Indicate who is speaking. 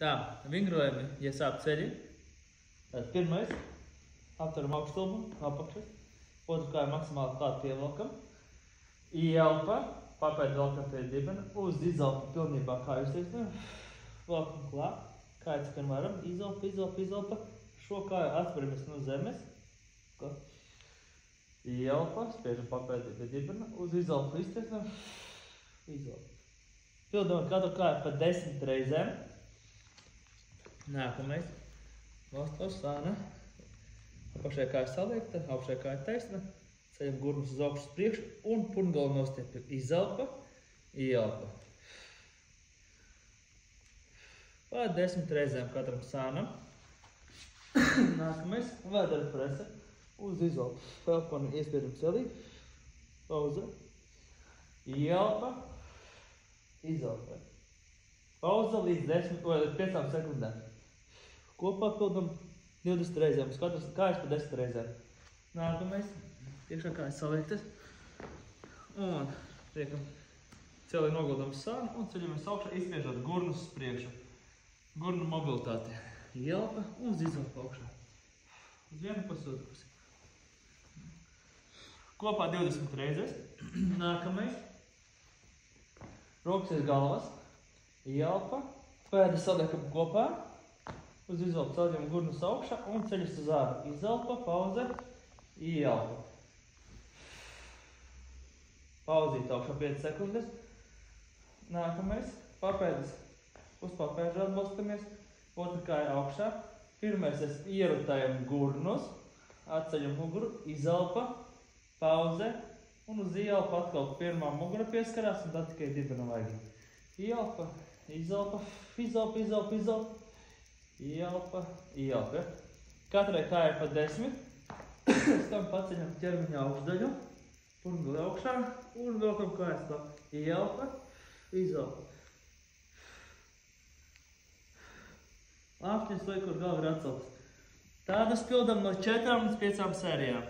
Speaker 1: Tā, vingrojumi, ja sāp ceļi. Tad pirmais, aptveram augstulbu, apakšas. Otru kāju maksimāli klāt pievelkam. Ieelpa, papēdi velkam pie dibena. Uz izelpa pilnībā kāju uzteiksmē. Velkam klāt, kāju cik varam. Izelpa. Šo kāju atsperamies no zemes. Ieelpa, spiežam papēdi pie dibena. Uz izelpa izteiksmē. Izelpa. Pildam katru kāju pa 10 reizēm. Nākamais. Valstos sāna. Apakšējā kāja saliekta, augšējā kāja taisna. Ceļam gurnus uz augšu uz priekšu un purngalu nostiepja. Izelpa, ieelpa. Pa 10 reizēm katram sānam. Nākamais. Vēdera prese. Uz izelpu. Pelkoni iespiežam celī. Pauze. Ieelpa. Izelpa. Pauze līdz 5 sekundēm. Kopā pildam 20 reizēm. Uz katras kājas pa 10 reizēm. Nākamais. Priekšā kājas saliektas. Un priekam celī noguldam sānu un ceļamies augšā, izspiežot gurnus uz priekšu. Gurnu mobilitāte. Ieelpa un uz izelpa augšā. Uz vienu pusi, otru pusi. Kopā 20 reizes. Nākamais. Rokas aiz galvas. Ieelpa. Pēdas saliekam kopā. Uz izelpu ceļam gurnus augšā un ceļas uz āru. Izelpa, pauze, ieelpa. Pauzīt augšā 5 sekundes. Nākamais. Papēdas. Uz papēžu atbalstamies. Otra kāja augšā. Pirmais ierutējam gurnus. Atceļam muguru. Izelpa, pauze. Un uz ieelpu atkal pirmā mugura pieskarās un tad tikai dibena vajag. Ieelpa, izelpa, izelpa. Ieelpa. Katrai kājai pa 10. Pēc tam paceļam ķermeņa augšdaļu. Purngali augšā un velkam kājas tā. Ieelpa, izelpa. Lāpstiņas liek, kur galva ir atceltas. Tādas pildam no 4 līdz 5 sērijām.